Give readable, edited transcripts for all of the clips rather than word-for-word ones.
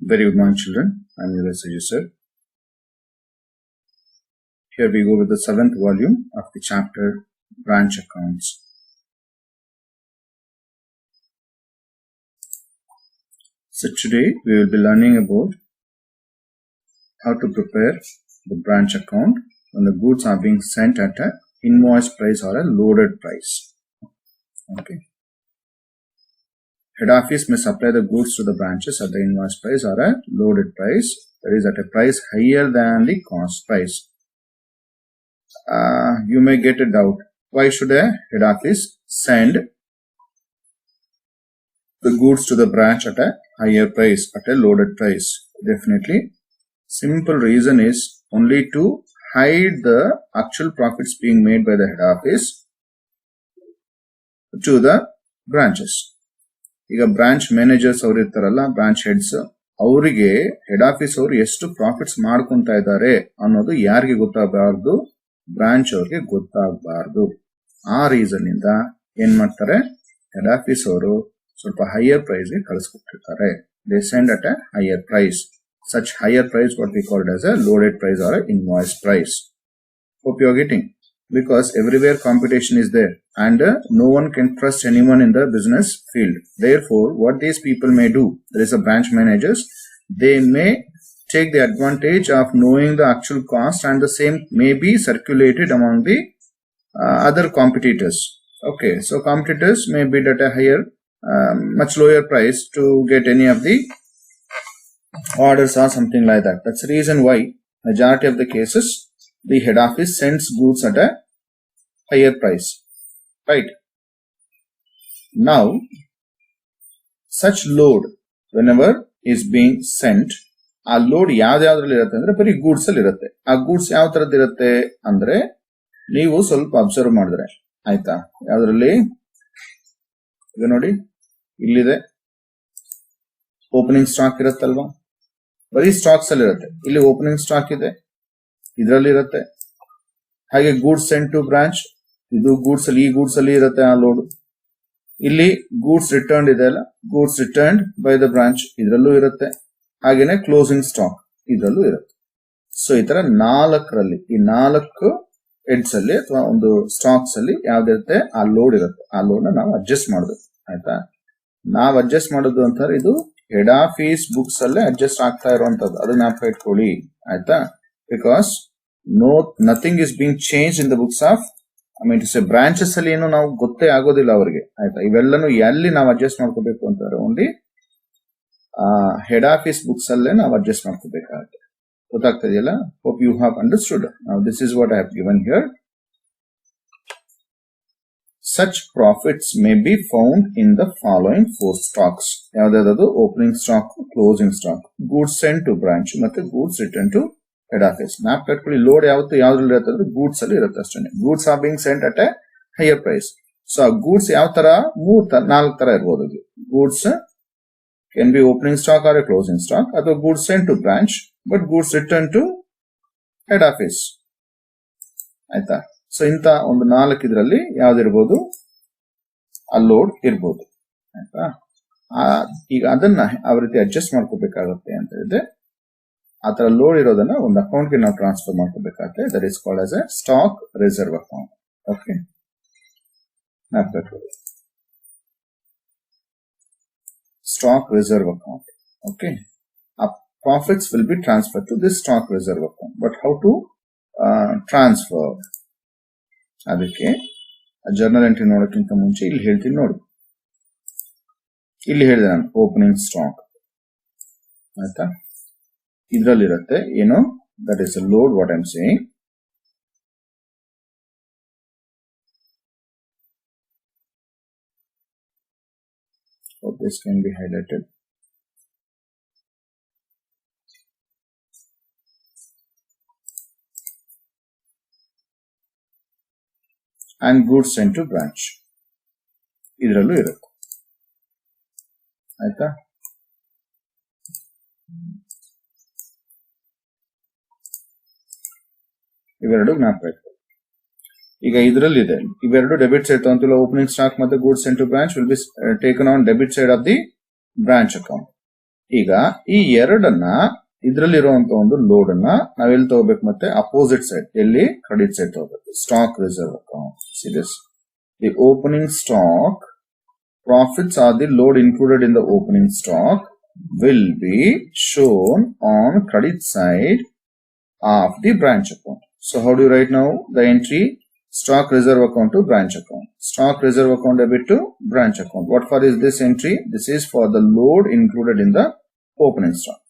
Very good morning, children. I'm your sir. Here we go with the 7th volume of the chapter Branch Accounts. So today we will be learning about how to prepare the branch account when the goods are being sent at an invoice price or a loaded price. Okay. Head office may supply the goods to the branches at the invoice price or a loaded price, that is at a price higher than the cost price. You may get a doubt. Why should a head office send the goods to the branch at a higher price, at a loaded price? Definitely. Simple reason is only to hide the actual profits being made by the head office to the branches. ಈಗ branch managers ಅವರು ಇರ್ತಾರಲ್ಲ, branch heads, ಅವರಿಗೆ head office ಅವರು ಎಷ್ಟು profits ಮಾಡ್ಕೊಂತ ಇದ್ದಾರೆ ಅನ್ನೋದು ಯಾರಿಗೆ ಗೊತ್ತಾಗಬಾರ್ದು, ಬ್ರಾಂಚ್ ಅವ್ರಿಗೆ ಗೊತ್ತಾಗಬಾರ್ದು. ಆ ರೀಸನ್ ಇಂದ ಏನ್ ಮಾಡ್ತಾರೆ, ಹೆಡ್ ಆಫೀಸ್ ಅವರು ಸ್ವಲ್ಪ ಹೈಯರ್ ಪ್ರೈಸ್ ಗೆ ಕಳಿಸ್ಕೊಟ್ಟಿರ್ತಾರೆ. They send at a higher price. Such higher price what we called as a loaded price or invoice price. Hope you are getting, because everywhere competition is there and no one can trust anyone in the business field. Therefore, what these people may do, there is a branch managers, they may take the advantage of knowing the actual cost and the same may be circulated among the other competitors. Okay, so competitors may bid at a higher, much lower price to get any of the orders or something like that. That's the reason why majority of the cases the head office sends goods at a higher price, right? Now, such load whenever is being sent, ಆ load ಯಾವ್ದ್ರಲ್ಲಿ ಇರುತ್ತೆ ಅಂದ್ರೆ ಬರೀ goods ಅಲ್ಲಿ ಇರುತ್ತೆ. ಆ goods ಯಾವ ತರದ್ದು ಇರುತ್ತೆ ಅಂದ್ರೆ ನೀವು ಸ್ವಲ್ಪ ಅಬ್ಸರ್ವ್ ಮಾಡಿದ್ರೆ ಆಯ್ತಾ, ಯಾವ್ದ್ರಲ್ಲಿ ಈಗ ನೋಡಿ, ಇಲ್ಲಿದೆ ಓಪನಿಂಗ್ ಸ್ಟಾಕ್ ಇರುತ್ತಲ್ವಾ, ಬರೀ ಸ್ಟಾಕ್ಸ್ ಅಲ್ಲಿ ಇರುತ್ತೆ. ಇಲ್ಲಿ ಓಪನಿಂಗ್ ಸ್ಟಾಕ್ ಇದೆ, ಇದರಲ್ಲಿ ಇರುತ್ತೆ. ಹಾಗೆ ಗೂಡ್ಸ್ ಸೆಂಟ್ ಟು ಬ್ರಾಂಚ್, ಇದು ಗೂಡ್ಸ್ ಅಲ್ಲಿ, ಈ ಗೂಡ್ಸ್ ಅಲ್ಲಿ ಇರುತ್ತೆ ಆ ಲೋಡ್. ಇಲ್ಲಿ ಗೂಡ್ಸ್ ರಿಟರ್ನ್ ಇದೆ ಅಲ್ಲ, goods return by the branch, ಇದರಲ್ಲೂ ಇರುತ್ತೆ. ಹಾಗೇನೆ ಕ್ಲೋಸಿಂಗ್ ಸ್ಟಾಕ್ ಇದರಲ್ಲೂ ಇರುತ್ತೆ. ಸೊ ಈ ತರ ನಾಲ್ಕರಲ್ಲಿ, ಈ 4 ಹೆಡ್ಸ್ ಅಲ್ಲಿ ಅಥವಾ ಒಂದು ಸ್ಟಾಕ್ಸ್ ಅಲ್ಲಿ ಯಾವ್ದಿರುತ್ತೆ ಆ ಲೋಡ್ ಇರುತ್ತೆ. ಆ ಲೋಡ್ ನ ನಾವು ಅಡ್ಜಸ್ಟ್ ಮಾಡೋದು ಆಯ್ತಾ. ನಾವು ಅಡ್ಜಸ್ಟ್ ಮಾಡೋದು ಅಂತಾರೆ, ಇದು ಹೆಡ್ ಆಫೀಸ್ ಬುಕ್ಸ್ ಅಲ್ಲೇ ಅಡ್ಜಸ್ಟ್ ಆಗ್ತಾ ಇರುವಂತದ್ದು, ಅದನ್ನ ಜ್ಞಾಪಕ ಇಟ್ಕೊಳ್ಳಿ ಆಯ್ತಾ. Because nothing is being changed in the books of, to say branches ಅಲ್ಲಿ ಏನು ನಾವು ಗೊತ್ತೇ ಆಗೋದಿಲ್ಲ ಅವರಿಗೆ ಆಯ್ತಾ. ಇವೆಲ್ಲನೂ ಎಲ್ಲಿ ನಾವು ಅಡ್ಜಸ್ಟ್ ಮಾಡ್ಕೋಬೇಕು ಅಂತಾರೆ, ಓನ್ಲಿ ಹೆಡ್ ಆಫೀಸ್ ಬುಕ್ಸ್ ಅಲ್ಲೇ ನಾವು ಅಡ್ಜಸ್ಟ್ ಮಾಡ್ಕೋಬೇಕಾಗುತ್ತೆ. ಗೊತ್ತಾಗ್ತದೆಯಲ್ಲ. Hope you have understood. Now this is what I have given here. Such profits may be found in the following 4 stocks. ಯಾವ್ದಾದ್ರು opening stock, closing stock, goods sent to branch ಮತ್ತೆ goods return to head office. Map ಕಟ್ಕೊಳ್ಳಿ. Load ಯಾವ್ದ್ರಲ್ಲಿ ಇರುತ್ತೆ ಅಂದ್ರೆ goods ಅಲ್ಲಿ ಇರುತ್ತೆ ಅಷ್ಟೇ. Goods are being sent at a higher price. So ಆ ಗೂಡ್ಸ್ ಯಾವ ತರ, 4 ತರ ಇರ್ಬೋದು. Goods can be opening stock or a closing stock, ಅಥವಾ goods sent to branch but goods return to head office ಆಯ್ತಾ. ಸೊ ಇಂತ ಒಂದು 4 ಇದರಲ್ಲಿ ಯಾವ್ದಿರ್ಬೋದು ಆ ಲೋಡ್ ಇರ್ಬೋದು ಆಯ್ತಾ. ಈಗ ಅದನ್ನ ಯಾವ ರೀತಿ ಅಡ್ಜಸ್ಟ್ ಮಾಡ್ಕೋಬೇಕಾಗುತ್ತೆ ಅಂತ ಹೇಳಿದ್ರೆ, ಆ ತರ ಲೋಡ್ ಇರೋದನ್ನ ಒಂದು ಅಕೌಂಟ್ ಗೆ ನಾವು ಟ್ರಾನ್ಸ್ಫರ್ ಮಾಡ್ಕೋಬೇಕಾಗುತ್ತೆ. That is called as a stock reserve account. Okay, stock reserve account. Okay, profits will be transfer to this stock reserve account. But how to transfer, ಅದಕ್ಕೆ ಜರ್ನಲ್ ಎಂಟ್ರಿ ನೋಡೋಕ್ಕಿಂತ ಮುಂಚೆ ಇಲ್ಲಿ ಹೇಳ್ತೀನಿ ನೋಡಿ. ಇಲ್ಲಿ ಹೇಳಿದೆ ನಾನು ಓಪನಿಂಗ್ ಸ್ಟಾಕ್ ಆಯ್ತಾ, ಇದ್ರಲ್ಲಿರುತ್ತೆ ಏನು, that is a load. What I am saying, this can be highlighted. And goods sent to branch ಇದರಲ್ಲೂ ಇರುತ್ತೆ ಆಯ್ತಾ. ಇವೆರಡು ಜ್ಞಾಪಕ. ಈಗ ಇದರಲ್ಲಿ ಇದೆ, ಇವೆರಡು ಡೆಬಿಟ್ ಸೈಡ್ ತಗೊಂತಿಲ್ಲ. ಓಪನಿಂಗ್ ಸ್ಟಾಕ್ ಮತ್ತೆ goods sent to branch will be taken on debit side of the branch account. ಈಗ ಈ ಎರಡನ್ನ ಇದ್ರಲ್ಲಿರುವಂತ ಒಂದು ಲೋಡ್ ಅನ್ನ ನಾವೆಲ್ಲಿ ತಗೋಬೇಕು ಮತ್ತೆ ಅಪೋಸಿಟ್ ಸೈಡ್ ಎಲ್ಲಿ ಕ್ರೆಡಿಟ್ ಸೈಡ್ ತಗೋಬೇಕು stock reserve account see this the opening stock profits are the load included in the opening stock will be shown on credit side of the branch account. So how do you write now the entry stock reserve account to branch account? Stock reserve account debit to branch account. What for is this entry? This is for the load included in the opening stock.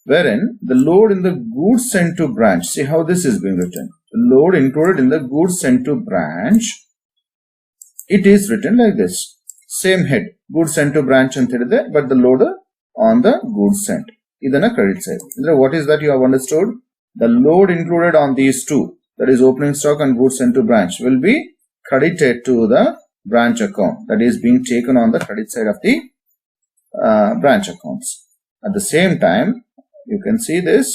Wherein the load in the goods sent to branch. See how this is being written. The load included in the goods sent to branch. It is written like this. Same head. Goods sent to branch and but the load on the goods sent. Idana credit side. What is that you have understood? The load included on these two, that is opening stock and goods sent to branch, will be credited to the branch account. That is being taken on the credit side of the branch accounts. At the same time, you can see this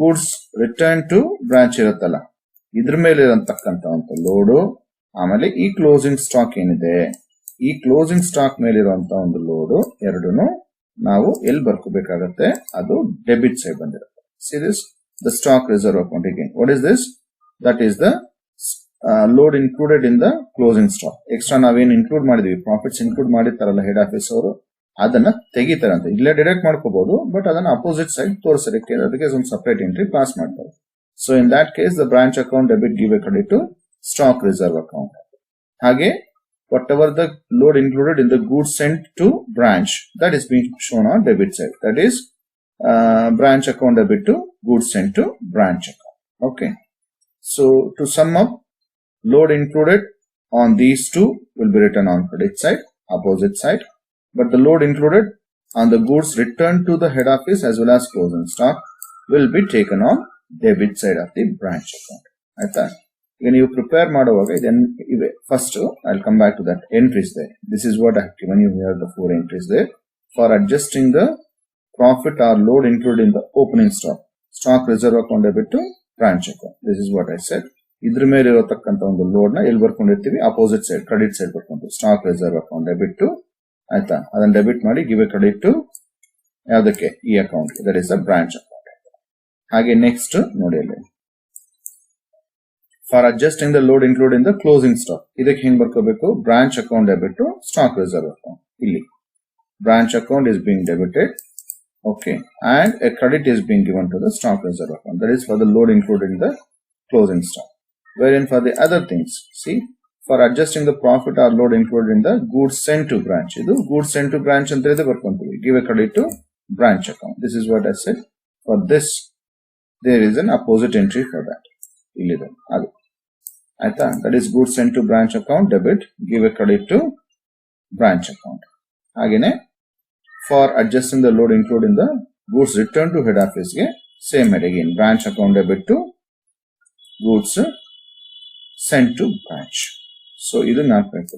goods returned to branch iruttalla. Idra mele irantakanta anta load ಆಮೇಲೆ ಈ closing stock ಏನಿದೆ ಈ closing stock ಮೇಲಿರುವಂತ ಒಂದು load ಎರಡನ್ನು ನಾವು ಎಲ್ಲಿ ಬರ್ಕೋಬೇಕಾಗತ್ತೆ ಅದು debit side ಬಂದಿರುತ್ತೆ see this the stock reserve account again what is this that is the load included in the closing stock extra ನಾವೇನು ಇನ್ಕ್ಲೂಡ್ ಮಾಡಿದೀವಿ ಪ್ರಾಫಿಟ್ಸ್ ಇನ್ಕ್ಲೂಡ್ ಮಾಡಿರ್ತಾರಲ್ಲ ಹೆಡ್ ಆಫೀಸ್ ಅವರು ಅದನ್ನ ತೆಗಿತಾರಂತೆ ಇಲ್ಲೇ ಡಿಡಕ್ಟ್ ಮಾಡ್ಕೋಬಹುದು ಬಟ್ ಅದನ್ನ ಅಪೋಸಿಟ್ ಸೈಡ್ ತೋರಿಸೋದಕ್ಕೆ ಅದಕ್ಕೆ ಒಂದು ಸಪರೇಟ್ ಎಂಟ್ರಿ ಪಾಸ್ ಮಾಡ್ತಾರೆ so in that case the branch account debit give a credit to stock reserve account. Hage, whatever the load included in the goods sent to branch, that is being shown on debit side. That is branch account debit to goods sent to branch account. Okay. So to sum up, load included on these two will be written on credit side, opposite side. But the load included on the goods returned to the head office as well as closing stock will be taken on debit side of the branch account. Aita? When you prepare ಮಾಡುವಾಗ then first I'll come back to that entries there. This is what I have given you here, the 4 entries there for adjusting the profit or load included in the opening stock reserve account debit to branch account. This is what I said. ಇದ್ರ ಮೇಲೆ ಇರತಕ್ಕಂತ ಒಂದು load ನ ಎಲ್ಲಿ ಬರ್ಕೊಂಡಿರ್ತೀವಿ opposite side credit side ಬರ್ಕೊಂಡು stock reserve account debit to ಆಯ್ತಾ ಅದನ್ನ ಡೆಬಿಟ್ ಮಾಡಿ ಗಿವ್ ಎ ಕ್ರೆಡಿಟ್ ಟು ಯಾವುದಕ್ಕೆ ಈ account that is the branch account. ಹಾಗೆ ನೆಕ್ಸ್ಟ್ ನೋಡಿ ಅಲ್ಲಿ for adjusting the load included in the closing stock. ಇದಕ್ಕೆ ಹೆಂಗ್ ಬರ್ಕೋಬೇಕು branch account debit to stock reserve account. ಇಲ್ಲಿ branch account is being debited, okay, and a credit is being given to the stock reserve account. That is for the load included in the closing stock. Wherein for the other things, see, for adjusting the profit or load included in the goods sent to branch. Idu goods sent to branch anta ide barkonತೀವಿ. Give a credit to branch account. This is what I said. For this, there is an opposite entry for that. Illide adu. Aita, that is goods sent to branch account debit. Give a credit to branch account. Agene, for adjusting the load included in the goods returned to head office ge same head again, branch account debit to goods sent to branch. So idu naakಬೇಕು.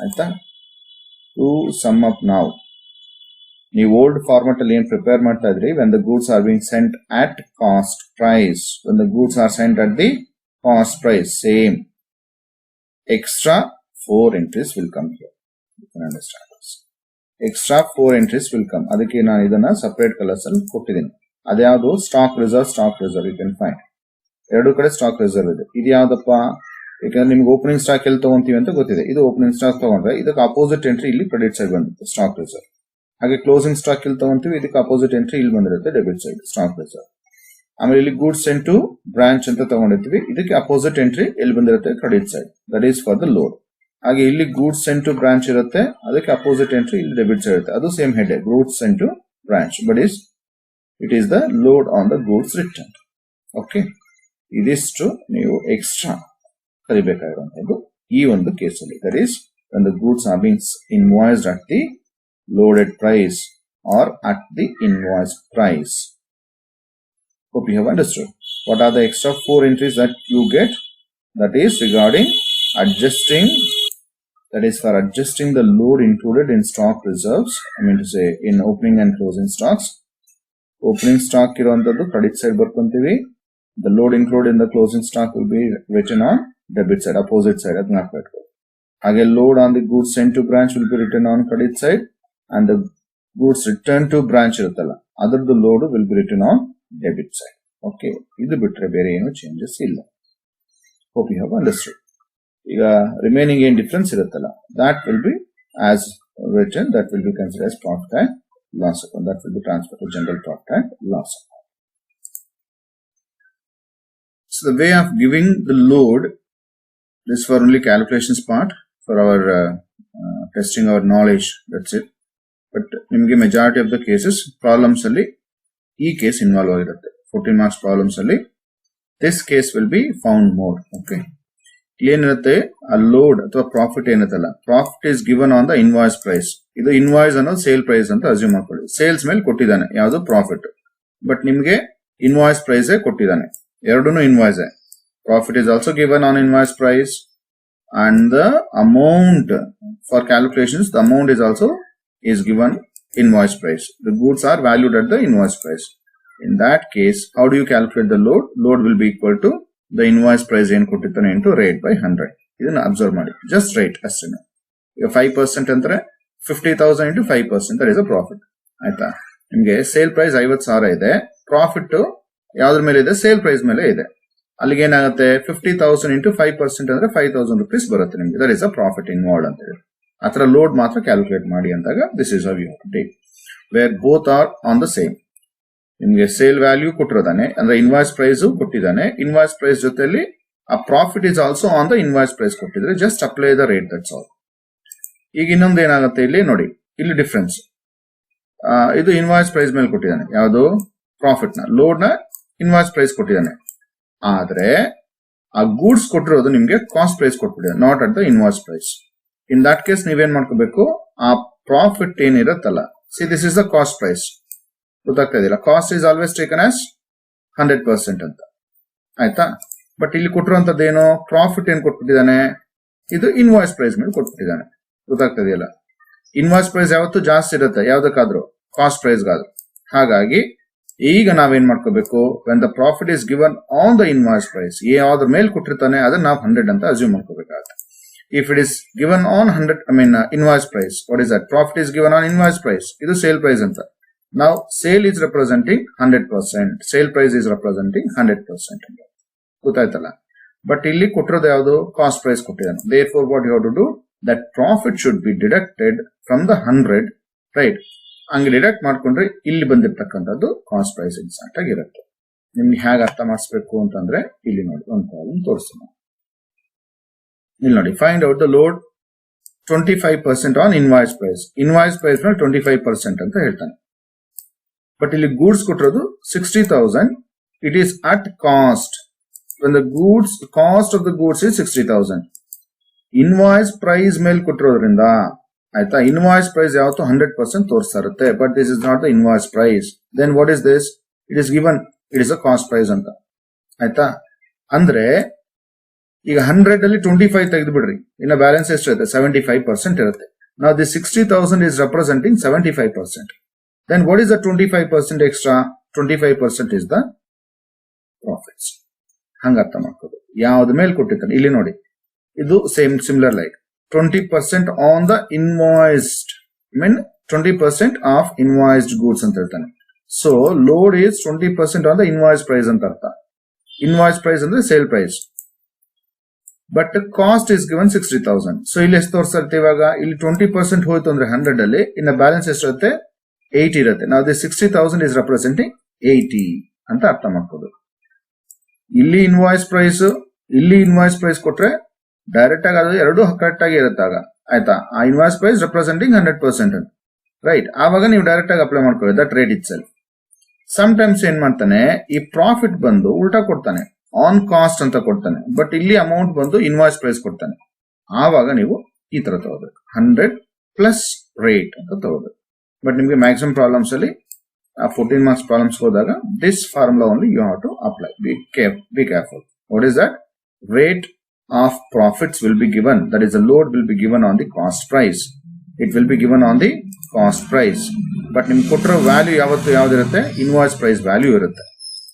Aita, to sum up now, ನೀವು old format ಅಲ್ಲಿ ಏನು prepare ಮಾಡ್ತಾ ಇದ್ರಿ, when the goods are being sent at cost price, when the goods are sent at the cost price, same extra 4 entries will come here. You can understand this. Extra 4 entries will come. ಅದಕ್ಕೆ ನಾನು ಇದನ್ನ separate colors ಅಲ್ಲಿ ಕೊಟ್ಟಿದ್ದೀನಿ. ಅದ್ಯಾವುದು stock reserve you can find. ಎರಡು ಕಡೆ stock reserve ಇದೆ. ಇದು ಯಾವ್ದಪ್ಪ, ಯಾಕಂದ್ರೆ ನಿಮ್ಗೆ ಓಪನಿಂಗ್ ಸ್ಟಾಕ್ ಎಲ್ಲಿ ತಗೊಂತೀವಿ ಅಂತ ಗೊತ್ತಿದೆ. ಇದು ಓಪನಿಂಗ್ ಸ್ಟಾಕ್ ತಗೊಂಡ್ರೆ ಇದಕ್ಕೆ ಅಪೋಸಿಟ್ ಎಂಟ್ರಿ ಇಲ್ಲಿ ಕ್ರೆಡಿಟ್ ಸೈಡ್ ಬಂದಿರುತ್ತೆ ಸ್ಟಾಕ್ ರಿಸರ್ವ್. ಹಾಗೆ ಕ್ಲೋಸಿಂಗ್ ಸ್ಟಾಕ್ ಇಲ್ಲಿ ತಗೊಂತೀವಿ, ಇದಕ್ಕೆ ಅಪೋಸಿಟ್ ಎಂಟ್ರಿ ಇಲ್ಲಿ ಬಂದಿರುತ್ತೆ ಡೆಬಿಟ್ ಸೈಡ್ ಸ್ಟಾಕ್ ರಿಸರ್ವ್. ಆಮೇಲೆ ಇಲ್ಲಿ ಗೂಡ್ಸ್ ಸೆಂಟ್ ಟು ಬ್ರಾಂಚ್ ಅಂತ ತಗೊಂಡಿರ್ತೀವಿ, ಇದಕ್ಕೆ ಅಪೋಸಿಟ್ ಎಂಟ್ರಿ ಎಲ್ಲಿ ಬಂದಿರುತ್ತೆ credit side, that is for the load. ಹಾಗೆ ಇಲ್ಲಿ ಗೂಡ್ಸ್ ಸೆಂಟ್ ಟು ಬ್ರಾಂಚ್ ಇರುತ್ತೆ, ಅದಕ್ಕೆ ಅಪೋಸಿಟ್ ಎಂಟ್ರಿ ಇಲ್ಲಿ ಡೆಬಿಟ್ ಸೈಡ್ ಇರುತ್ತೆ, ಅದು same head goods sent to branch, but it is the load on the goods return. Okay, ಇದಿಷ್ಟು ನೀವು extra ಕಲಿಬೇಕಾಗಿರುವಂತದ್ದು ಈ ಒಂದು ಕೇಸಲ್ಲಿ. That is when the goods are being invoiced at the loaded price or at the invoice price. Hope you have understood. What are the extra 4 entries that you get? That is regarding adjusting, that is for adjusting the load included in stock reserves. I mean to say in opening and closing stocks. Opening stock ಇರುವಂತದ್ದು credit side ಬರ್ಕೊಂತೀವಿ. The load included in the closing stock will be written on debit side, opposite side. ಅದನ್ನ ಹಾಕಬೇಕು. ಹಾಗೆ load on the goods sent to branch will be written on credit side, and the goods return to branch ಇರುತ್ತಲ್ಲ ಅದರದ್ದು load will be return on debit side. Okay, ಇದು ಬಿಟ್ರೆ ಬೇರೆ ಏನು changes ಇಲ್ಲ. Hope you have understood. ಈಗ remaining ಏನ್ difference ಇರುತ್ತಲ್ಲ that will be as return, that will be consider as profit and loss account, that will be transfer to general profit and loss account. So the way of giving the load, this for only calculations part, for our testing our knowledge, that's it. But ನಿಮಗೆ majority of the cases problems ಅಲ್ಲಿ ಈ case involve ಆಗಿರುತ್ತೆ. 14 marks problems ಅಲ್ಲಿ this case will be found more. Okay, ಏನಿರುತ್ತೆ ಆ load ಅಥವಾ profit ಏನತ್ತಲ್ಲ, profit is given on the invoice price. ಇದು ಇನ್ವಾಯ್ಸ್ ಅನ್ನೋದು ಸೇಲ್ ಪ್ರೈಸ್ ಅಂತ ಅಸ್ಯೂಮ್ ಮಾಡ್ಕೊಳ್ಳಿ. ಸೇಲ್ಸ್ ಮೇಲೆ ಕೊಟ್ಟಿದ್ದಾನೆ ಯಾವುದು ಪ್ರಾಫಿಟ್, ಬಟ್ ನಿಮ್ಗೆ ಇನ್ವಾಯ್ಸ್ ಪ್ರೈಸ್ ಕೊಟ್ಟಿದ್ದಾನೆ. ಎರಡೂ invoice. Profit is also given on invoice price and the amount for calculations, the amount is also is given invoice price. The goods are valued at the invoice price. In that case, how do you calculate the load? Load will be equal to the invoice price ಏನು ಕೊಟ್ಟಿರ್ತಾನೆ into rate by 100. ಇದನ್ನ observe ಮಾಡಿ, just rate ಅಷ್ಟೇನೆ. ಈಗ 5% ಅಂದ್ರೆ 50,000 into 5%, that is a profit. ಆಯ್ತಾ? ನಿಮ್ಗೆ sale price 50,000 ಇದೆ, ಪ್ರಾಫಿಟ್ ಯಾವ್ದ್ರ ಮೇಲೆ ಇದೆ? ಸೇಲ್ ಪ್ರೈಸ್ ಮೇಲೆ ಇದೆ. ಅಲ್ಲಿಗೆ ಏನಾಗುತ್ತೆ 50,000 ಇಂಟು 5% ಅಂದ್ರೆ 5,000 rupees ಬರುತ್ತೆ ನಿಮ್ಗೆ. That is a profit involved ಅಂತ ಹೇಳಿ. ಆತರ ಲೋಡ್ ಮಾತ್ರ ಕ್ಯಾಲ್ಕುಲೇಟ್ ಮಾಡಿ ಅಂದಾಗ this is how you have to take, where both are on the same. ನಿಮ್ಗೆ ಸೇಲ್ ವ್ಯಾಲ್ಯೂ ಕೊಟ್ಟಿರೋದಾನೆ ಅಂದ್ರೆ ಇನ್ವಾಯ್ಸ್ ಪ್ರೈಸ್ ಕೊಟ್ಟಿದ್ದಾನೆ, ಇನ್ವಾಯ್ಸ್ ಪ್ರೈಸ್ ಜೊತೆಲಿ ಆ profit is also on the invoice price ಕೊಟ್ಟಿದ್ರೆ just apply the rate, that's all. ಈಗ ಇನ್ನೊಂದು ಏನಾಗುತ್ತೆ ಇಲ್ಲಿ ನೋಡಿ, ಇಲ್ಲಿ ಡಿಫ್ರೆನ್ಸ್. ಇದು ಇನ್ವಾಯ್ಸ್ ಪ್ರೈಸ್ ಮೇಲೆ ಕೊಟ್ಟಿದ್ದಾನೆ, ಯಾವುದು ಪ್ರಾಫಿಟ್ ನ, ಲೋಡ್ ನ ಇನ್ವಾಯ್ಸ್ ಪ್ರೈಸ್ ಕೊಟ್ಟಿದ್ದಾನೆ. ಆದ್ರೆ ಆ ಗೂಡ್ಸ್ ಕೊಟ್ಟಿರೋದು ನಿಮ್ಗೆ ಕಾಸ್ಟ್ ಪ್ರೈಸ್ ಕೊಟ್ಬಿಟ್ಟಿದೆ, not at the invoice price. In that case ನೀವೇನ್ ಮಾಡ್ಕೋಬೇಕು, ಆ ಪ್ರಾಫಿಟ್ ಏನಿರತ್ತಲ್ಲ, see this is the cost price, ಗೊತ್ತಾಗ್ತಾ ಇದೆಯಲ್ಲ, cost is always taken as 100% ಅಂತ, ಆಯ್ತಾ. ಬಟ್ ಇಲ್ಲಿ ಕೊಟ್ಟಿರುವಂತದ್ದೇನು, ಪ್ರಾಫಿಟ್ ಏನ್ ಕೊಟ್ಬಿಟ್ಟಿದ್ದಾನೆ, ಇದು ಇನ್ವಾಯ್ಸ್ ಪ್ರೈಸ್ ಮೇಲೆ ಕೊಟ್ಬಿಟ್ಟಿದ್ದಾನೆ, ಗೊತ್ತಾಗ್ತಾ ಇದೆಯಲ್ಲ. ಇನ್ವಾಯ್ಸ್ ಪ್ರೈಸ್ ಯಾವತ್ತು ಜಾಸ್ತಿ ಇರುತ್ತೆ ಯಾವ್ದಕ್ಕಾದ್ರೂ, ಕಾಸ್ಟ್ ಪ್ರೈಸ್ಗಾದ್ರು. ಹಾಗಾಗಿ ಈಗ ನಾವೇನ್ ಮಾಡ್ಕೋಬೇಕು, when the profit is given on the invoice price, ಯಾವ್ದ್ರ ಮೇಲೆ ಕೊಟ್ಟಿರ್ತಾನೆ ಅದನ್ನ ನಾವು 100 ಅಂತ ಅಸ್ಯೂಮ್ ಮಾಡ್ಕೋಬೇಕಾಗುತ್ತೆ. If it is given on 100, invoice price, what is that, profit is given on invoice price, ಇದು ಸೇಲ್ ಪ್ರೈಸ್ ಅಂತ. ನಾವು sale is representing 100%, sale price is representing 100% ಅಂತ ಗೊತ್ತಾಯ್ತಲ್ಲ. ಬಟ್ ಇಲ್ಲಿ ಕೊಟ್ಟಿರೋದು ಯಾವುದು, ಕಾಸ್ಟ್ ಪ್ರೈಸ್ ಕೊಟ್ಟಿದ್ದಾನೆ. Therefore what you have to do, that profit should be deducted from the 100, right. ಹಂಗೆ ಡಿಡಕ್ಟ್ ಮಾಡ್ಕೊಂಡ್ರೆ ಇಲ್ಲಿ ಬಂದಿರ್ತಕ್ಕಂಥದ್ದು ಕಾಸ್ಟ್ ಪ್ರೈಸ್ ಎಕ್ಸಾಕ್ಟ್ ಆಗಿರುತ್ತೆ. ನಿಮ್ಗೆ ಹೇಗೆ ಅರ್ಥ ಮಾಡಿಸ್ಬೇಕು ಅಂತಂದ್ರೆ ಇಲ್ಲಿ ನೋಡಿ ಒಂದು ಪ್ರಾಬ್ಲಮ್ ತೋರಿಸ್ತೀನಿ. ಇಲ್ಲಿ ನೋಡಿ, find out the load 25% on invoice price. Invoice price ಮೇಲೆ 25% ಅಂತ ಹೇಳ್ತಾನೆ. ಬಟ್ ಇಲ್ಲಿ ಗೂಡ್ಸ್ ಕೊಟ್ಟಿರೋದು 60,000. It is at cost. when the goods cost of the goods is 60,000. Invoice price ಮೇಲೆ ಕೊಟ್ಟಿರೋದ್ರಿಂದ ಆಯ್ತಾ, ಇನ್ವಾಯ್ಸ್ ಪ್ರೈಸ್ ಯಾವತ್ತು 100% ತೋರಿಸ್ತಾ ಇರುತ್ತೆ. But this is not the invoice price. Then what is this, it is given, it is a cost price ಅಂತ ಆಯ್ತಾ. ಅಂದ್ರೆ ಈಗ 100 ಅಲ್ಲಿ 25 ತೆಗೆದು ಬಿಡ್ರಿ, ಇನ್ನ ಬ್ಯಾಲೆನ್ಸ್ ಎಷ್ಟು ಇರುತ್ತೆ, 75% ಇರುತ್ತೆ. ನಾವು the 60,000 is representing 75%. Then what is the 25% extra, 25% is the profits. ಹಂಗ ಅರ್ಥ ಮಾಡ್ಕೋದು. ಯಾವ್ದ ಮೇಲೆ ಕೊಟ್ಟಿರ್ತಾನೆ ಇಲ್ಲಿ ನೋಡಿ, ಇದು same similar like 20% on the invoiced, 20% of invoiced goods ಅಂತ ಹೇಳ್ತಾನೆ. So load is 20% on the invoice price ಅಂತ ಅರ್ಥ. ಇನ್ವಾಯ್ಸ್ ಪ್ರೈಸ್ ಅಂದ್ರೆ sale price, but cost is given 60,000. So ಇಲ್ಲಿ ಎಷ್ಟು ತೋರಿಸ್ತಾ ಇರುತ್ತೆ, ಇವಾಗ ಇಲ್ಲಿ 20% ಹೋಯ್ತು ಅಂದ್ರೆ 100 ಅಲ್ಲಿ, ಇನ್ನ ಬ್ಯಾಲೆನ್ಸ್ ಎಷ್ಟು ಇರುತ್ತೆ, 80 ಇರುತ್ತೆ. ನಾವು 60,000 ಇಸ್ ರೆಪ್ರೆಸೆಂಟಿಂಗ್ 80 ಅಂತ ಅರ್ಥ ಮಾಡ್ಕೋದು. ಇಲ್ಲಿ ಇನ್ವಾಯ್ಸ್ ಪ್ರೈಸ್, ಇಲ್ಲಿ ಇನ್ವಾಯ್ಸ್ ಪ್ರೈಸ್ ಕೊಟ್ರೆ ಡೈರೆಕ್ಟ್ ಆಗಿ ಅದು ಎರಡು ಕರೆಕ್ಟ್ ಆಗಿ ಇರುತ್ತಾಗ ಆಯ್ತಾ. ಆ ಇನ್ವಾಯ್ಸ್ ಪ್ರೈಸ್ ರೆಪ್ರೆಸೆಂಟಿಂಗ್ 100% ಅಂತ, ರೈಟ್. ಆವಾಗ ನೀವು ಡೈರೆಕ್ಟ್ ಆಗಿ ಅಪ್ಲೈ ಮಾಡ್ಕೊಳ್ಳಿ that rate itself. Some times ಏನ್ ಮಾಡ್ತಾನೆ, ಈ ಪ್ರಾಫಿಟ್ ಬಂದು ಉಲ್ಟಾ ಕೊಡ್ತಾನೆ, ಆನ್ ಕಾಸ್ಟ್ ಅಂತ ಕೊಡ್ತಾನೆ, ಬಟ್ ಇಲ್ಲಿ ಅಮೌಂಟ್ ಬಂದು ಇನ್ವಾಯ್ಸ್ ಪ್ರೈಸ್ ಕೊಡ್ತಾನೆ. ಆವಾಗ ನೀವು ಈ ತರ ತಗೋಬೇಕು, 100 ಪ್ಲಸ್ ರೇಟ್ ಅಂತ ತಗೋಬೇಕು. ಬಟ್ ನಿಮ್ಗೆ ಮ್ಯಾಕ್ಸಿಮಮ್ ಪ್ರಾಬ್ಲಮ್ಸ್ ಅಲ್ಲಿ 14 ಮಾರ್ಕ್ಸ್ ಪ್ರಾಬ್ಲಮ್ಸ್ ಹೋದಾಗ this formula only you have to apply. Be careful. What is that, rate of profits will be given, that is the load will be given on the cost price. It will be given on the cost price. But ನಿಮ್ಗೆ ಕೊಟ್ಟಿರೋ value ಯಾವತ್ತು ಯಾವ್ದಿರುತ್ತೆ, invoice price value ಇರುತ್ತೆ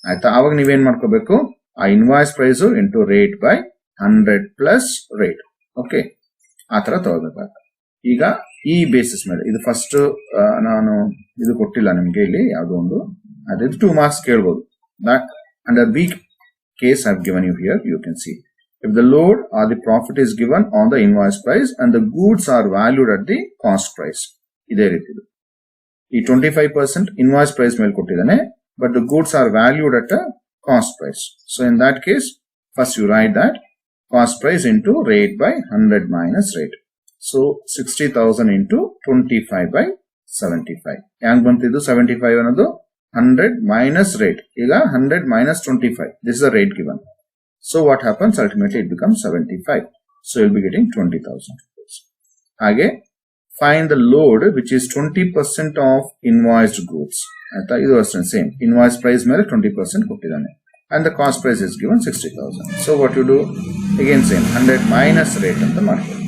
ಆಯ್ತಾ. ಅವಾಗ ನೀವೇನ್ ಮಾಡ್ಕೋಬೇಕು, ಆ invoice price into rate by 100 plus rate. Okay, ಆ ತರ ತಗೋಬೇಕಾಗುತ್ತೆ. ಈಗ ಈ ಬೇಸಿಸ್ ಮೇಲೆ ಇದು ಫಸ್ಟ್ ನಾನು ಇದು ಕೊಟ್ಟಿಲ್ಲ ನಿಮ್ಗೆ ಇಲ್ಲಿ ಯಾವುದೋ ಒಂದು ಅದೇ 2 marks ಕೇಳಬಹುದು. Under B case I have given you here, you can see if the load or the profit is given on the invoice price and the goods are valued at the cost price. ಇದೇ ರೀತಿ ಈ 25% invoice price ಮೇಲೆ ಕೊಟ್ಟಿದ್ದಾನೆ, but the goods are valued at a cost price. So in that case, first you write that cost price into rate by 100 minus rate. So 60,000 into 25 by 75. Yang bantidu 75 anadu 100 minus rate. Iga 100 minus 25. This is the rate given. So what happens? Ultimately it becomes 75. So you'll be getting 20,000 rupees. Again, find the load which is 20% of invoiced goods. Idu also same. Invoice price mere 20% kottidane. And the cost price is given 60,000. So what you do? Again same. 100 minus rate anta markodi.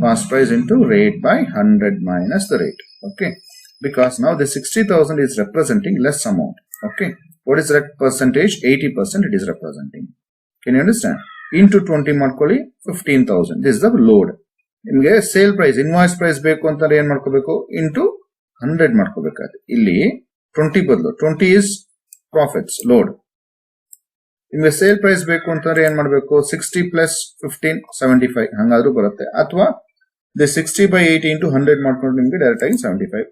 Cost price into rate by 100 minus the rate. Okay. Because now the 60,000 is representing less amount. Okay. What is that percentage? 80% it is representing. Can you understand? Into 20 ಮಾಡ್ಕೊಳ್ಳಿ 15,000. This is the load. ನಿಮಗೆ sale price invoice price ಬೇಕು ಅಂತಂದ್ರೆ ಏನ್ ಮಾಡ್ಕೋಬೇಕು? Into 100 ಮಾಡ್ಕೋಬೇಕಾದ್ರೆ ಇಲ್ಲಿ 20 ಬದಲು 20 is profits load. ನಿಮಗೆ sale price ಬೇಕು ಅಂತಂದ್ರೆ ಏನ್ ಮಾಡಬೇಕು? 60 plus 15 75 ಹಂಗಾದ್ರೂ ಬರುತ್ತೆ. ಅಥವಾ the 60 by 80 into 100 ಮಾಡ್ಕೊಂಡು ನಿಮಗೆ ಡೈರೆಕ್ಟ್ ಆಗಿ 75.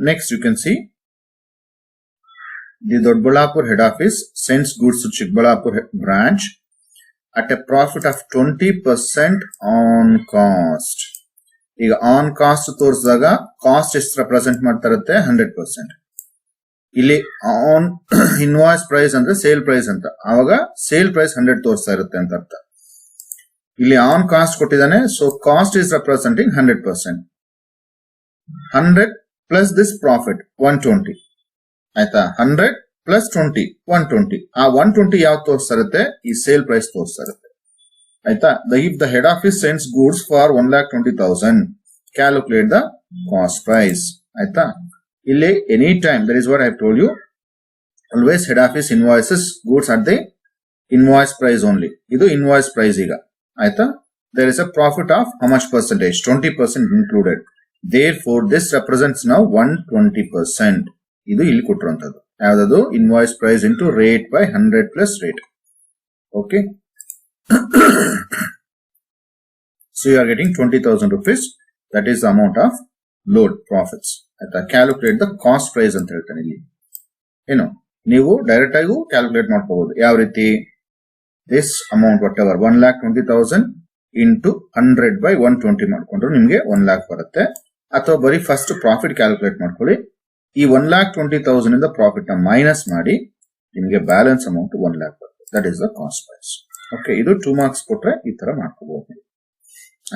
Next you can see the Dodballapur head office sends goods to Chikballapur branch at a profit of 20% on cost. ಈಗ ಆನ್ ಕಾಸ್ಟ್ ತೋರಿಸಿದಾಗ ಕಾಸ್ಟ್ ಎಷ್ಟು ರೆಪ್ರೆಸೆಂಟ್ ಮಾಡ್ತಾ ಇರುತ್ತೆ? 100%. ಇಲ್ಲಿ ಆನ್ ಇನ್ವಾಯ್ಸ್ ಪ್ರೈಸ್ ಅಂದ್ರೆ ಸೇಲ್ ಪ್ರೈಸ್ ಅಂತ, ಆವಾಗ ಸೇಲ್ ಪ್ರೈಸ್ 100 ತೋರಿಸ್ತಾ ಇರುತ್ತೆ ಅಂತ ಅರ್ಥ. ಇಲ್ಲಿ ಆನ್ ಕಾಸ್ಟ್ ಕೊಟ್ಟಿದ್ದಾನೆ, so cost is representing 100%. 100 plus this profit 120 ಆಯ್ತಾ? 100 plus 20 120. ಆ 120 ಯಾವ್ದು ತೋರಿಸ್ತಾ ಇರುತ್ತೆ? ಈ ಸೇಲ್ ಪ್ರೈಸ್ ತೋರಿಸ್ತಾ ಇರುತ್ತೆ ಆಯ್ತಾ? If the head office sends goods for 1,20,000, calculate the cost price ಆಯ್ತಾ? ಇಲ್ಲಿ any time, that is what I have told you, always head office invoices goods at the invoice price only. ಇದು invoice price ಈಗ ಆಯ್ತಾ? There is a profit of how much percentage? 20% included. Therefore, this represents now 120%. ಇದು ಇಲ್ಲಿ ಕೊಟ್ಟಿರುವಂತದ್ದು ಯಾವ್ದದು? Invoice price into rate by 100 plus rate. Okay. So you are getting 20,000 rupees. That is the amount of load profits. ಆಯ್ತಾ? Calculate the cost price ಅಂತ ಹೇಳ್ತಾನೆ ಇಲ್ಲಿ. ಏನು ನೀವು ಡೈರೆಕ್ಟ್ ಆಗಿ ಕ್ಯಾಲ್ಕುಲೇಟ್ ಮಾಡ್ಕೋಬಹುದು. ಯಾವ ರೀತಿ? This amount whatever 1,20,000 into 100 by 120 ಮಾಡ್ಕೊಂಡ್ರು ನಿಮ್ಗೆ 1 lakh ಬರುತ್ತೆ. ಅಥವಾ ಬರೀ ಫಸ್ಟ್ ಪ್ರಾಫಿಟ್ ಕ್ಯಾಲ್ಕುಲೇಟ್ ಮಾಡ್ಕೊಳ್ಳಿ. ಈ 1,20,000 ಇಂದ ಪ್ರಾಫಿಟ್ ನ ಮೈನಸ್ ಮಾಡಿ ನಿಮಗೆ ಬ್ಯಾಲೆನ್ಸ್ ಅಮೌಂಟ್ 1 lakh ಬರುತ್ತೆ. That is the cost price. Okay, ಇದು 2 marks ಕೊಟ್ರೆ ಈ ತರ ಮಾಡ್ಕೋಬಹುದು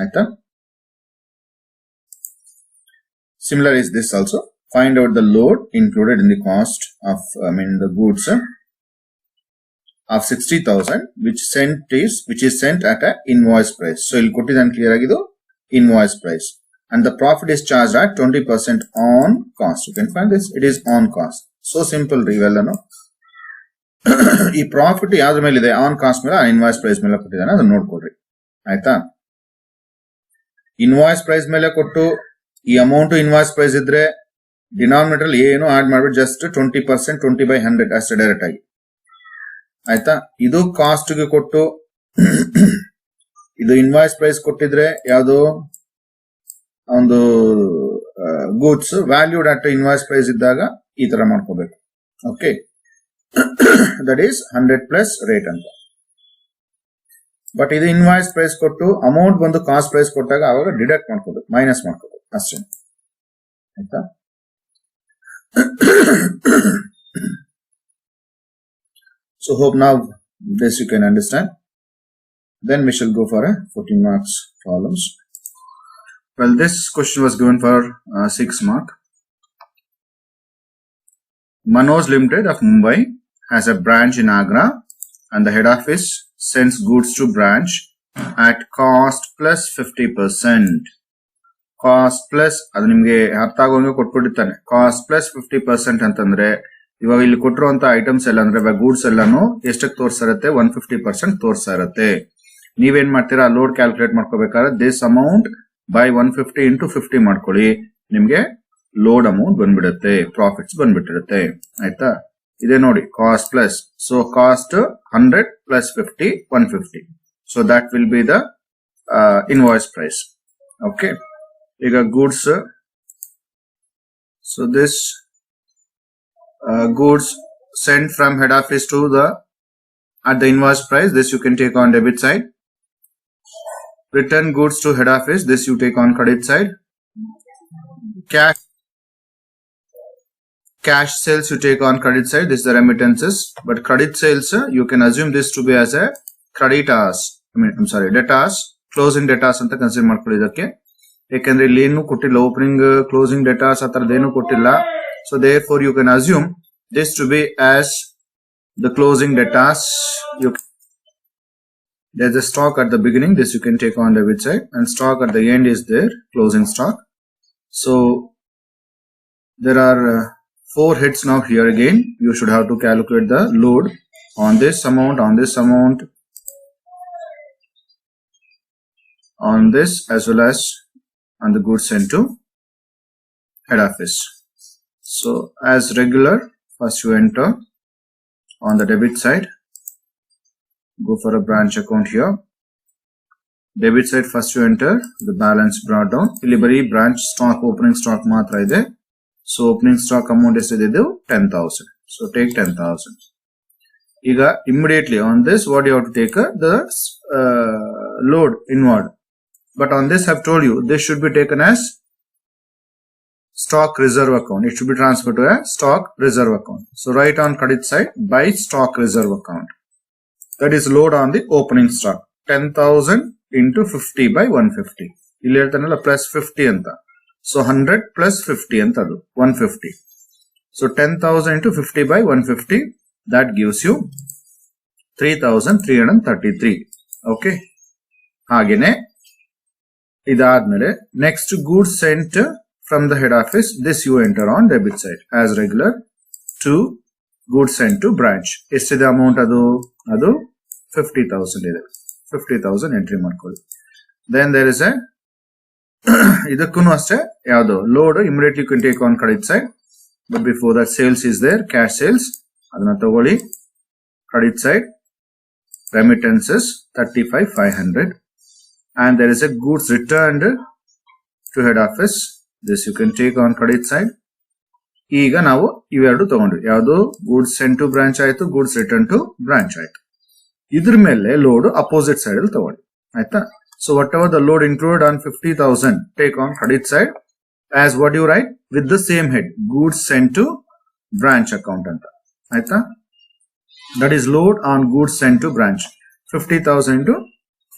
ಆಯ್ತಾ? Similar is this also. Find out the load included in the cost of the goods of 60,000 which is sent at a invoice price. So ಇಲ್ಲಿ ಕೊಟ್ಟಿದ್ದಾನೆ clear ಆಗಿದ್ದು invoice price. And the profit is charged at 20% on cost. You can find this. It is on cost. So simple ಇವೆಲ್ಲನು. ಈ profit ಯಾವ್ದ್ರ ಮೇಲೆ ಇದೆ? On cost ಮೇಲೆ, invoice price ಮೇಲೆ ಕೊಟ್ಟಿದ್ದಾನೆ, ಅದನ್ನ ನೋಡ್ಕೊಳ್ರಿ ಆಯ್ತಾ? ಇನ್ವಾಯ್ಸ್ ಪ್ರೈಸ್ ಮೇಲೆ ಕೊಟ್ಟು ಈ ಅಮೌಂಟ್ ಇನ್ವಾಯ್ಸ್ ಪ್ರೈಸ್ ಇದ್ರೆ ಡಿನಾಮಿನೇಟರ್ ಏನು ಆಡ್ ಮಾಡ್ಬಿಟ್ಟು ಜಸ್ಟ್ 20% 20 by 100 ಅಷ್ಟೇ ಡೈರೆಕ್ಟ್ ಆಗಿ ಆಯ್ತಾ? ಇದು ಕಾಸ್ಟ್ ಗೆ ಕೊಟ್ಟು ಇದು ಇನ್ವಾಯ್ಸ್ ಪ್ರೈಸ್ ಕೊಟ್ಟಿದ್ರೆ ಯಾವುದು ಒಂದು goods valued at invoice price ಇದ್ದಾಗ ಈ ತರ ಮಾಡ್ಕೋಬೇಕು. Okay, that is 100 plus rate ಅಂತ. ಬಟ್ ಇದು ಇನ್ವಾಯ್ಸ್ ಪ್ರೈಸ್ ಕೊಟ್ಟು ಅಮೌಂಟ್ ಬಂದು ಕಾಸ್ಟ್ ಪ್ರೈಸ್ ಕೊಟ್ಟಾಗ ಅವಾಗ ಡಿಡಕ್ಟ್ ಮಾಡ್ಕೋಬೇಕು, ಮೈನಸ್ ಮಾಡ್ಕೋಬೇಕು ಅಷ್ಟೇ ಆಯ್ತಾ? So hope now this you can understand. Then we shall go for a 14 marks problems. Well, this question was given for 6 mark. Manoj Limited of Mumbai has a branch in Agra and the head office sends goods to branch at cost plus 50%. Cost plus ಅದು ನಿಮಗೆ ಅರ್ಥ ಆಗೋಂಗೆ ಕೊಟ್ಬಿಟ್ಟಿರ್ತಾನೆ. Cost plus 50% ಅಂತಂದ್ರೆ ಇವಾಗ ಇಲ್ಲಿ ಕೊಟ್ಟಿರುವಂತ items ಎಲ್ಲ ಅಂದ್ರೆ goods ಎಲ್ಲಾನು ಎಷ್ಟಕ್ಕೆ ತೋರಿಸ್ತಾ ಇರುತ್ತೆ? 150% ತೋರಿಸ್ತಾ ಇರುತ್ತೆ. ನೀವೇನ್ ಮಾಡ್ತೀರಾ ಲೋಡ್ ಕ್ಯಾಲ್ಕುಲೇಟ್ ಮಾಡ್ಕೋಬೇಕಾದ್ರೆ ದಿಸ್ ಅಮೌಂಟ್ ಬೈ 150 ಇಂಟು 50 ಮಾಡ್ಕೊಳ್ಳಿ, ನಿಮ್ಗೆ ಲೋಡ್ ಅಮೌಂಟ್ ಬಂದ್ಬಿಡುತ್ತೆ, ಪ್ರಾಫಿಟ್ಸ್ ಬಂದ್ಬಿಟ್ಟಿರುತ್ತೆ. ಆಯ್ತಾ, ಇದೇ ನೋಡಿ cost plus, so cost 100 plus 50 150, so that will be the invoice price. Okay, ಈಗ goods, so this goods sent from head office to the at the invoice price, this you can take on debit side. Return goods to head office, this you take on credit side. Cash sales you take on credit side, this is the remittances, but credit sales you can assume this to be as a creditors, debtors, closing debtors anta consider ಮಾಡ್ಕೊಳ್ಳಿ ಇದಕ್ಕೆ. ಯಾಕಂದ್ರೆ ಇಲ್ಲಿ ಏನು ಕೊಟ್ಟಿಲ್ಲ, opening closing datas ಆ ತರದೇನು ಕೊಟ್ಟಿಲ್ಲ. So therefore you can assume this to be as the closing datas. There's a stock at the beginning, this you can take on debit side, and stock at the end is there, closing stock. So there are 4 heads now here. Again you should have to calculate the load on this amount, on this amount, on this, as well as on the goods sent to head office. So as regular, first you enter on the debit side, go for a branch account here. Debit side first you enter the balance brought down. ಇಲ್ಲಿ ಬರೀ branch stock, opening stock ಮಾತ್ರ ಇದೆ. So opening stock amount ಎಷ್ಟಿದೆ? 10,000. So take 10,000. ಈಗ immediately on this what you have to take the load inward. But on this I've told you this should be taken as stock reserve account. It should be transferred to a stock reserve account. So write on credit side by stock reserve account. That is load on the opening stock. 10,000 into 50 by 150. ಇಲ್ಲಿ ಹೇಳ್ತಾನಲ್ಲ plus 50 ಅಂತ. So 100 plus 50 ಅಂತ ಅದು 150. So 10,000 into 50 by 150, that gives you 3,333. Okay. ಹಾಗೇನೆ ಇದಾದ್ಮೇಲೆ next goods sent from the head office, this you enter on debit side as regular to goods sent to branch. ಎಷ್ಟಿದೆ amount? ಅದು 50,000 ಇದೆ. 50,000 entry ಮಾಡ್ಕೊಳ್ಳಿ. Then there is A ಇದಕ್ಕೂ ಅಷ್ಟೇ ಯಾವುದು load immediately can take on credit side, but before that sales is there, cash sales, ಅದನ್ನ ತಗೊಳ್ಳಿ. Credit side remittances 35,500. And there is a goods returned to head office, this you can take on credit side. ಈಗ ನಾವು ಇವೆರಡು ತಗೊಂಡ್ವಿ, ಯಾವುದು goods sent to branch ಆಯ್ತು, goods return to branch ಆಯ್ತು. ಇದ್ರ ಮೇಲೆ ಲೋಡ್ ಅಪೋಸಿಟ್ ಸೈಡ್ ಅಲ್ಲಿ ತಗೊಳ್ಳಿ. ಆಯ್ತಾ? So whatever the load included on 50,000 take on credit side as what you write with the same head, goods sent to branch account ಅಂತ. ಆಯ್ತಾ? That is load on goods sent to branch. 50,000 into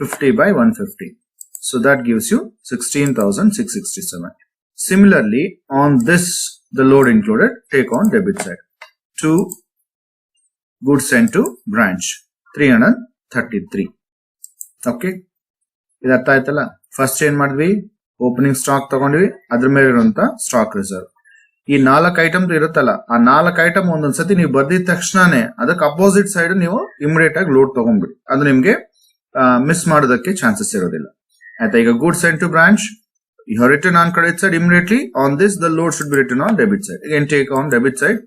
50 by 150. So that gives you 16,667. Similarly, on this, the load included, take on debit side. 2 goods sent to branch. 333. Okay. ಇದು ಅರ್ಥ ಆಯ್ತಲ್ಲ? First ಏನ್ ಮಾಡಿದ್ವಿ? Opening stock ತಗೊಂಡ್ವಿ, ಅದ್ರ ಮೇಲೆ ಇರುವಂತ stock reserve. ಈ 4 ಐಟಮ್ ಇರುತ್ತಲ್ಲ, ಆ 4 ಐಟಮ್ ಒಂದೊಂದ್ಸತಿ ನೀವು ಬರ್ದಿದ ತಕ್ಷಣನೇ ಅದಕ್ಕೆ ಅಪೋಸಿಟ್ ಸೈಡ್ ನೀವು ಇಮಿಡಿಯೇಟ್ ಆಗಿ ಲೋಡ್ ತಗೊಂಡ್ಬಿಡಿ. ಅದು ನಿಮ್ಗೆ ಮಿಸ್ ಮಾಡೋದಕ್ಕೆ ಚಾನ್ಸಸ್ ಇರೋದಿಲ್ಲ. ಆಯ್ತಾ? ಈಗ good sent to branch, you have return on credit side, immediately on this the load should be return on debit side. Again take on debit side.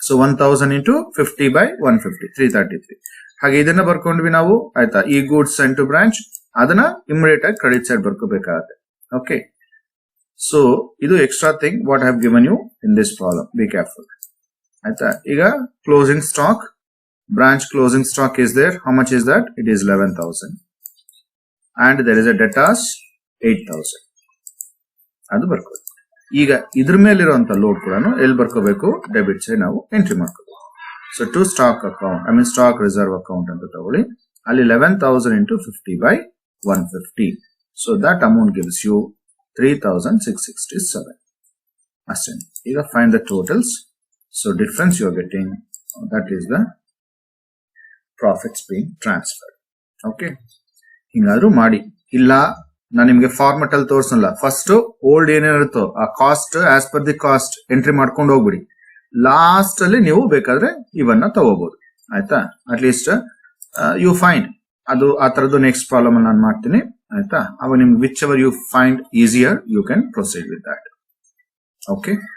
So 1,000 into 50 by 150, 333. ಹಾಗೆ ಇದನ್ನ ಬರ್ಕೊಂಡ್ವಿ ನಾವು. ಆಯ್ತಾ? ಈ goods sent to branch, ಅದನ್ನ immediate ಆಗಿ credit side ಬರ್ಕೋಬೇಕಾಗತ್ತೆ. Okay. So ಇದು extra thing what I have given you in this problem. Be careful. ಆಯ್ತಾ? ಈಗ closing stock, branch closing stock is there. How much is that? It is 11,000. And there is a debtors 8,000. ಅದು ಬರ್ಕೋಬೇಕು. ಈಗ ಇದ್ರ ಮೇಲಿರುವಂತ load ಕೂಡ ಎಲ್ಲಿ ಬರ್ಕೋಬೇಕು? Debit side ನಾವು entry ಮಾಡ್ಕೋಬೇಕು. So to stock account, I mean stock reserve account ಅಂತ ತಗೊಳ್ಳಿ. ಅಲ್ಲಿ 11,000 into 50 by 150. So that amount gives you 3,667. ಅಷ್ಟೇ. ಈಗ find the totals. So difference you are getting, that is the profits being transferred. Okay. ಹಿಂಗಾದ್ರೂ ಮಾಡಿ. ಇಲ್ಲ ನಾನು ನಿಮ್ಗೆ format ಅಲ್ಲಿ ತೋರಿಸಲ್ಲ. ಫಸ್ಟ್ ಓಲ್ಡ್ ಏನೇನಿರುತ್ತೋ ಆ cost as per the cost entry ಮಾಡ್ಕೊಂಡು ಹೋಗ್ಬಿಡಿ. ಲಾಸ್ಟ್ ಅಲ್ಲಿ ನೀವು ಬೇಕಾದ್ರೆ ಇವನ್ನ ತಗೋಬಹುದು. ಆಯ್ತಾ? ಅಟ್ಲೀಸ್ಟ್ ಯು ಫೈಂಡ್ ಅದು ಆ ತರದ್ದು ನೆಕ್ಸ್ಟ್ ಪ್ರಾಬ್ಲಮ್ ನಾನು ಮಾಡ್ತೀನಿ ಆಯ್ತಾ. ಅವಾಗ ನಿಮ್ಗೆ whichever you find easier you can proceed with that. Okay.